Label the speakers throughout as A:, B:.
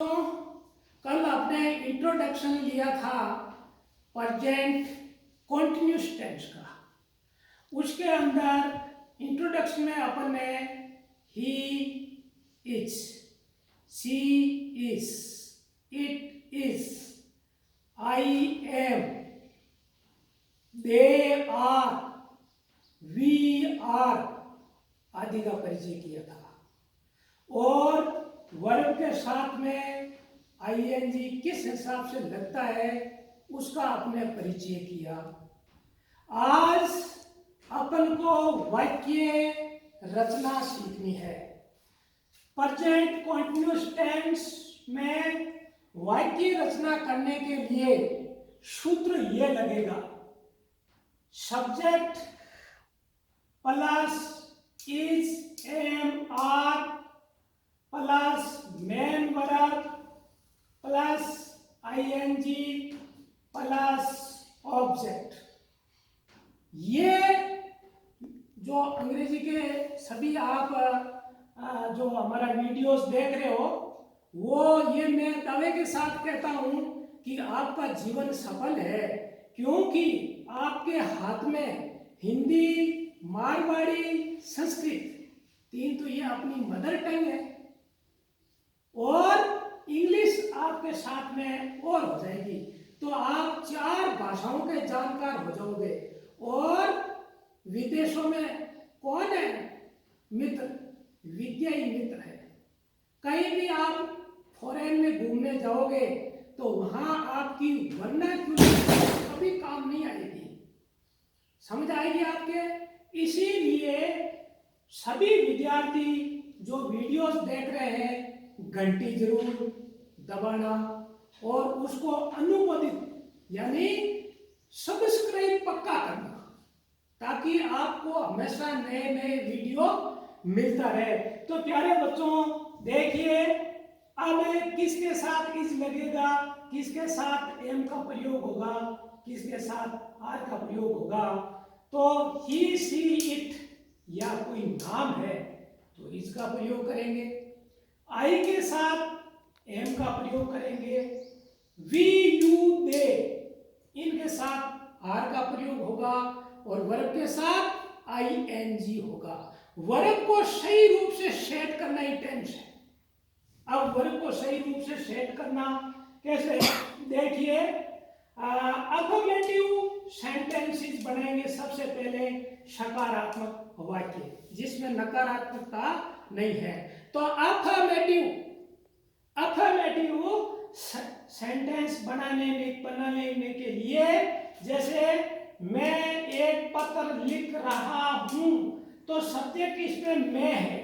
A: तो कल आपने इंट्रोडक्शन लिया था प्रेजेंट कॉन्टिन्यूस टेंस का। उसके अंदर इंट्रोडक्शन में अपन ने he is, she is, it is, I am, they are, we are आदि का परिचय किया था। और वर्ब के साथ में आईएनजी किस हिसाब से लगता है उसका आपने परिचय किया। आज अपन को वाक्य रचना सीखनी है। प्रेजेंट कॉन्टिन्यूअस टेंस में वाक्य रचना करने के लिए सूत्र ये लगेगा: subject plus is, am, are plus main verb plus ING plus object. ये जो अंग्रेजी के सभी आप जो हमारा वीडियोस देख रहे हो, वो ये मैं दावे के साथ कहता हूं कि आपका जीवन सफल है, क्योंकि आपके हाथ में हिंदी, मारवाड़ी, संस्कृत, तीन तो ये अपनी मदर टंग है, और इंग्लिश आपके साथ में और हो जाएगी, तो आप 4 भाषाओं के जानकार हो जाओगे। और विदेशों में कौन है मित्र? विद्या ही मित्र है। कहीं भी आप फॉरेन में घूमने जाओगे तो वहां आपकी वर्नाक्युलर कभी काम नहीं आएगी, समझ आएगी आपके। इसीलिए सभी विद्यार्थी जो वीडियोस देख रहे हैं, घंटी जरूर दबाना और उसको अनुमोदित यानी सब्सक्राइब पक्का करना, ताकि आपको हमेशा नए नए वीडियो मिलता रहे। तो प्यारे बच्चों, देखिए अब किसके साथ इज लगेगा, किसके साथ एम का प्रयोग होगा, किसके साथ आर का प्रयोग होगा। तो ही, सी, इट या कोई नाम है तो इसका प्रयोग करेंगे, आई के साथ एम का प्रयोग करेंगे, वी, यू, दे इनके साथ आर का प्रयोग होगा, और वर्ब के साथ आई एन जी होगा। वर्ब को सही रूप से सेट करना ही टेंस है। अब वर्ब को सही रूप से सेट करना कैसे, देखिए अफर्मेटिव सेंटेंसेस बनेंगे। सबसे पहले सकारात्मक वाक्य जिसमें नकारात्मकता नहीं है, तो अफर्मेटिव सेंटेंस बनाने के लिए, जैसे मैं एक पत्र लिख रहा हूं, तो सब्जेक्ट इसमें मैं है,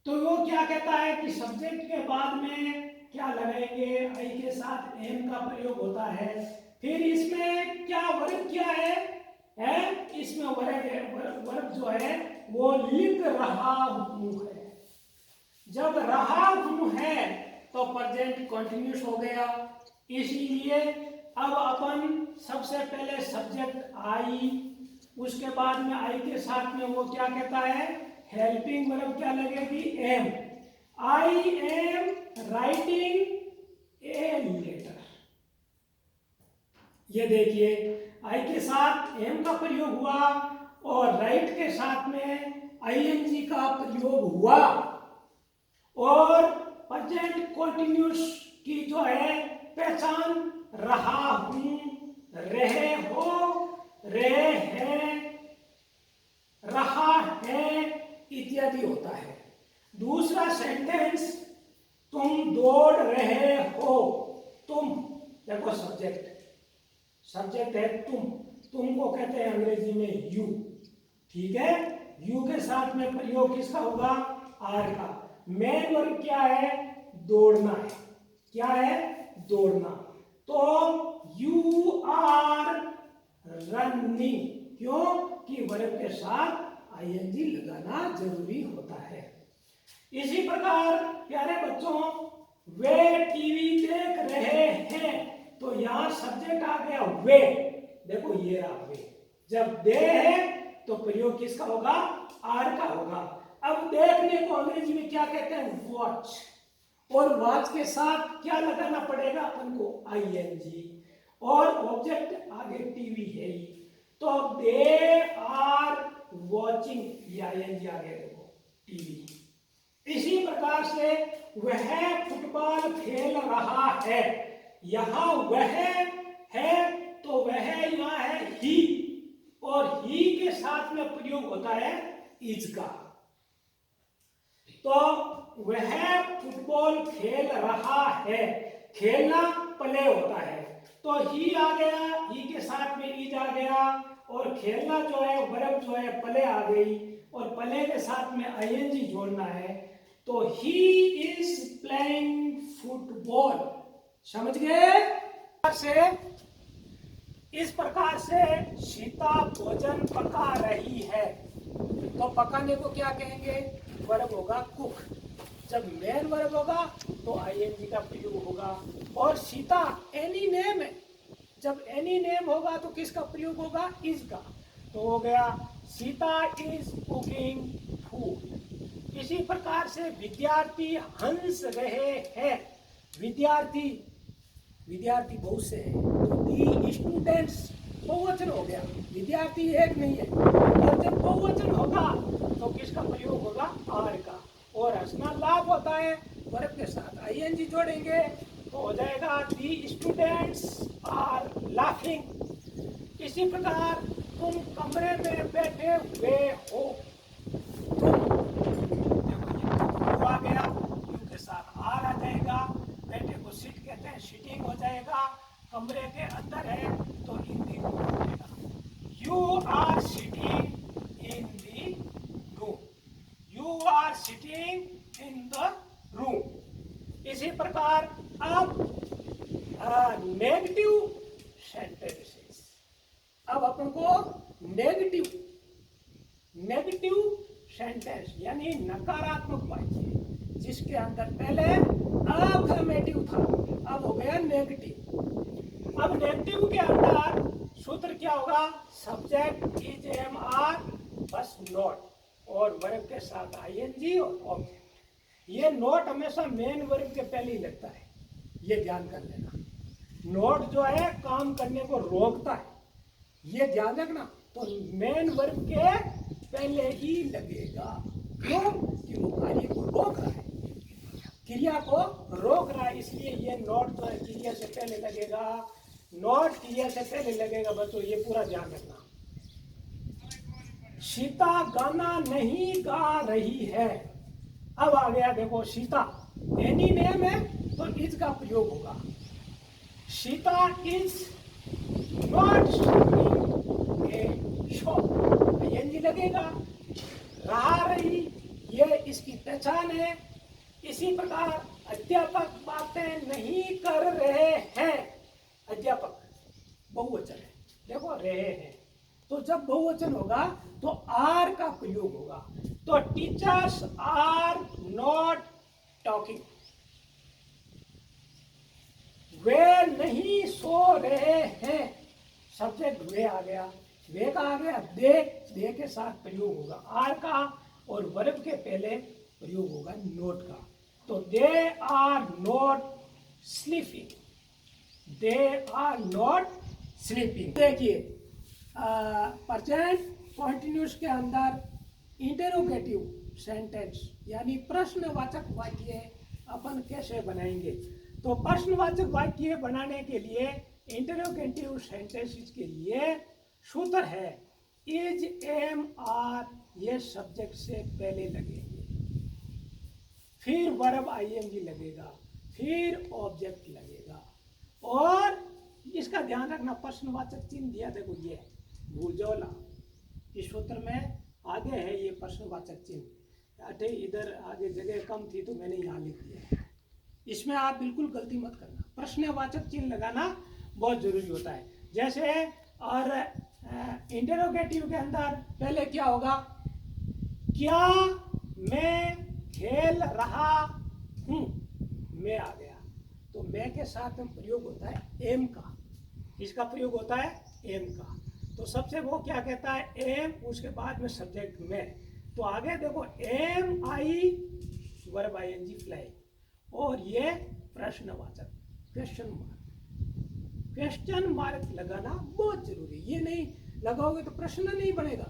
A: तो वो क्या कहता है कि सब्जेक्ट के बाद में क्या लगाएंगे, आई के साथ एम का प्रयोग होता है। फिर इसमें क्या वर्ब क्या है, इसमें वर्ब जो है वो लिख रहा हूं है। जब रहा हूं है तो प्रेजेंट कंटिन्यूअस हो गया। इसीलिए अब अपन सबसे पहले सब्जेक्ट आई, उसके बाद में आई के साथ में वो क्या कहता है, हेल्पिंग वर्ब क्या लगेगी, am. I am writing a letter. ये देखिए आई के साथ एम का प्रयोग हुआ और राइट के साथ में आईएनजी का प्रयोग हुआ, और प्रेजेंट कंटिन्यूअस की जो है पहचान रहा हूं, रहे हो, रहे हैं, रहा है इत्यादि होता है। दूसरा सेंटेंस, तुम दौड़ रहे हो, तुम देखो सब्जेक्ट है तुम को कहते हैं अंग्रेजी में यू, ठीक है। यू के साथ में प्रयोग किसका होगा, आर का। मेन वर्ब क्या है, दौड़ना है। क्या है, दौड़ना। तो यू आर रनिंग, क्यों कि वर्ब के साथ आईएनजी लगाना जरूरी होता है। इसी प्रकार प्यारे बच्चों, वे टीवी देख रहे हैं, तो यहां सब्जेक्ट आ गया वे, देखो ये रहा वे। जब दे है तो प्रयोग किसका होगा, आर का होगा। अब देखने को अंग्रेजी में क्या कहते हैं, वॉच। और वॉच के साथ क्या लगाना पड़ेगा अपन को, आईएनजी, और ऑब्जेक्ट आगे टीवी है ही, तो दे आर वॉचिंग, ये आईएनजी आगे देखो टीवी। इसी प्रकार से वह फुटबॉल खेल रहा है, यहां वह है तो वह यहाँ है ही, और ही के साथ में प्रयोग होता है इज का। तो वह फुटबॉल खेल रहा है, खेलना प्ले होता है, तो ही आ गया, ही के साथ में इज आ गया, और खेलना जो है वर्ब जो है प्ले आ गई, और प्ले के साथ में आईएनजी जोड़ना है, तो ही इज प्लेइंग फुटबॉल। समझ गए? से इस प्रकार से सीता भोजन पका रही है, तो पकाने को क्या कहेंगे, वर्ब होगा कुक। जब मेन वर्ब होगा तो आईएनजी का प्रयोग होगा। और सीता एनी नेम है, जब एनी नेम होगा तो किसका प्रयोग होगा, इज का। तो हो गया सीता इज कुकिंग फूड। इसी प्रकार से विद्यार्थी हंस रहे हैं, विद्यार्थी, विद्यार्थी बहुत से हैं, तो दी स्टूडेंट्स बहुवचन हो गया, विद्यार्थी एक नहीं है, और जब बहुवचन होगा तो किसका प्रयोग होगा, आर का। और हंसना लाभ होता है, वर्ब के साथ आईएनजी जोड़ेंगे तो हो जाएगा दी स्टूडेंट्स आर लाफिंग। इसी प्रकार तुम कमरे में बैठे हुए हो, तुम, देखो ये आ गया, यू के साथ आर आ जाएगा, बैठे को सिट कहते हैं, सिटिंग हो जाएगा, कमरे के अंदर है तो इन दी रूम हो जाएगा, you are sitting in the room, you are sitting in the room. इसी प्रकार अब नेगेटिव सेंटेंसेस, अब अपन को नेगेटिव, नेगेटिव सेंटेंस यानी नकारात्मक वाक्य जिसके अंदर पहले अफर्मेटिव था, अब हो गया नेगेटिव। अब नेगेटिव के अंदर सूत्र क्या होगा, सब्जेक्ट इज एम आर बस नॉट, और वर्ब के साथ आईएनजी और ऑब्जेक्ट। ये नोट हमेशा मेन वर्ब के पहले ही लगता है, ये ध्यान कर लेना। नोट जो है काम करने को रोकता है, ये ध्यान रखना। तो मेन वर्ब के पहले ही लगेगा, क्यों, कि वो कार्य को रोक रहा है, क्रिया को रोक रहा है, इसलिए ये नोट जो है क्रिया से पहले लगेगा, नोट क्रिया से पहले लगेगा। बच्चों ये पूरा ध्यान रखना। सीता गाना नहीं गा रही है, अब आ गया देखो सीता, एनी नेम है तो इज का प्रयोग होगा, Sita is not singing a song, ING लगेगा, रहा रही ये इसकी पहचान है। इसी प्रकार अध्यापक बातें नहीं कर रहे हैं, अध्यापक बहुवचन है, देखो रहे हैं, तो जब बहुवचन होगा तो आर का प्रयोग होगा, तो टीचर्स आर नॉट टॉकिंग, वे नहीं सो रहे हैं, सब्जेक्ट वे आ गया, वे का आ गया दे के साथ प्रयोग होगा आर का, और वर्ब के पहले प्रयोग होगा नोट का, तो they are not sleeping, they are not sleeping. देखिए प्रेजेंट कॉन्टिन्यूस के अंदर इंटरोगेटिव सेंटेंस यानी प्रश्नवाचक वाक्य अपन कैसे बनाएंगे, तो प्रश्नवाचक वाक्य बनाने के लिए इंटरोगेटिव सेंटेंसेस के लिए सूत्र है इज एम आर, ये सब्जेक्ट से पहले लगेंगे, फिर वर्ब आईएनजी लगेगा, फिर ऑब्जेक्ट लगेगा, और इसका ध्यान रखना प्रश्नवाचक चिन्ह दिया देखो ये भूल जाओ ना, इस सूत्र में आगे है ये प्रश्नवाचक चिन्ह, अटे इधर आगे जगह कम थी तो मैंने यहाँ लिख दिया, इसमें आप बिल्कुल गलती मत करना, प्रश्नवाचक चिन्ह लगाना बहुत जरूरी होता है। जैसे और इंटरोगेटिव के अंदर पहले क्या होगा, क्या मैं खेल रहा हूँ, मैं आ गया, तो मैं के साथ में प्रयोग होता है एम का, इसका प्रयोग होता है एम का, तो सबसे वो क्या कहता है एम, उसके बाद में सब्जेक्ट में, तो आगे देखो एम आई वर्ब आईएनजी फ्लाई, और ये प्रश्नवाचक क्वेश्चन मार्क। क्वेश्चन मार्क लगाना बहुत जरूरी, ये नहीं लगाओगे तो प्रश्न नहीं बनेगा।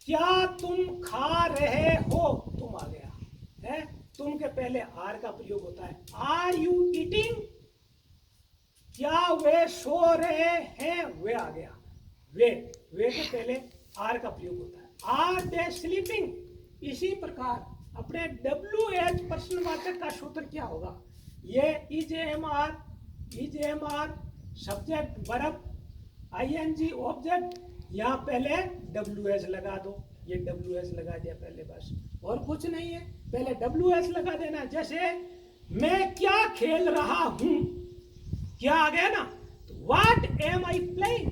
A: क्या तुम खा रहे हो, तुम आ गया है, तुम के पहले आर का प्रयोग होता है। आर यू ईटिंग, क्या वे सो रहे हैं, वे आ गया, वे के पहले आर का प्रयोग होता है। Are they sleeping. इसी प्रकार अपने WH प्रश्नवाचक का सूत्र क्या होगा, ये is am are, subject verb ING object, यहाँ पहले WH लगा दो, ये WH लगा दिया पहले, बस और कुछ नहीं है, पहले WH लगा देना। जैसे मैं क्या खेल रहा हूं, क्या आ गया ना, तो what am I playing,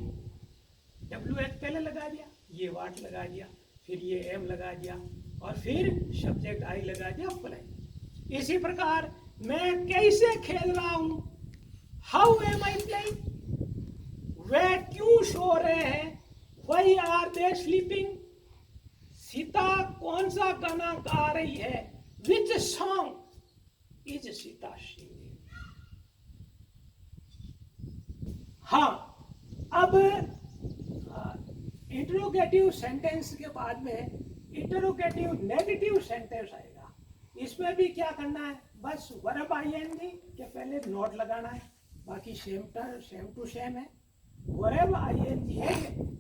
A: WH पहले लगा दिया, ये व्हाट लगा दिया, फिर ये एम लगा दिया, और फिर सब्जेक्ट आई लगा दिया, प्लेइंग। इसी प्रकार मैं कैसे खेल रहा हूं, हाउ एम आई प्लेइंग, वे क्यों सो रहे हैं, why are they sleeping, Sita कौन सा गाना गा रही है, which song is Sita singing. हाँ, अब इंटरोगेटिव सेंटेंस के बाद में इंटरोगेटिव नेगेटिव सेंटेंस आएगा। इसमें भी क्या करना है, बस वर्ब ING के पहले नोट लगाना है, बाकी सेम टू सेम है। वर्ब ING है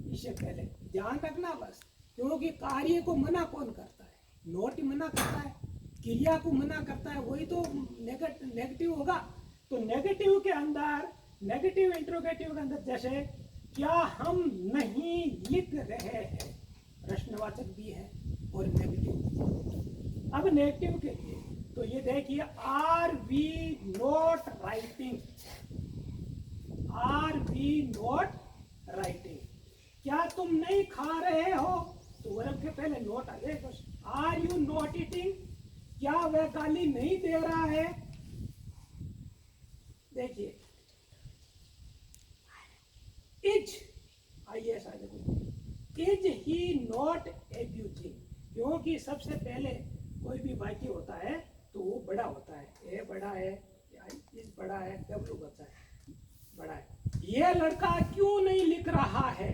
A: इससे पहले ध्यान रखना बस, क्योंकि कार्य को मना कौन करता है, नोट ही मना करता है, क्रिया को मना करता है, वही तो नेगेटिव होगा। तो नेगेटिव के अंदर, नेगेटिव इंटरोगेटिव के अंदर, जैसे क्या हम नहीं लिख रहे हैं, प्रश्नवाचक भी है और नेगेटिव। अब नेगेटिव के लिए तो ये देखिए, are we not writing, are we not writing, क्या तुम नहीं खा रहे हो, तो वर्ब के पहले नोट आ जाए बस। आर यू नॉट ईटिंग, क्या वह गाली नहीं दे रहा है, देखिए इज IS आ जाए, इज ही नॉट एब्यूजिंग, क्योंकि सबसे पहले कोई भी वाक्य होता है तो वो बड़ा होता है, ए बड़ा है, इज बड़ा है, W बचा है, बड़ा है। ये लड़का क्यों नहीं लिख रहा है,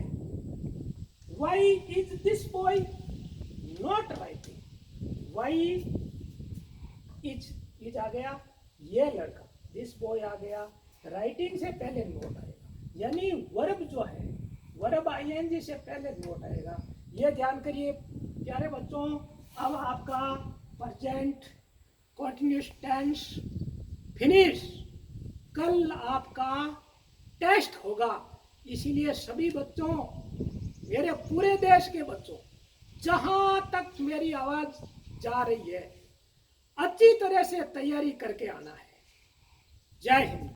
A: Why is this boy not writing, Why is आ गया, ये लड़का, this boy आ गया, राइटिंग से पहले नोट आएगा, यानी वर्ब जो है, वर्ब ING से पहले नोट आएगा। ये ध्यान करिए प्यारे बच्चों। अब आपका प्रेजेंट कंटिन्यूअस टेंस फिनिश, कल आपका टेस्ट होगा, इसीलिए सभी बच्चों, मेरे पूरे देश के बच्चों, जहां तक मेरी आवाज जा रही है, अच्छी तरह से तैयारी करके आना है। जय हिंद।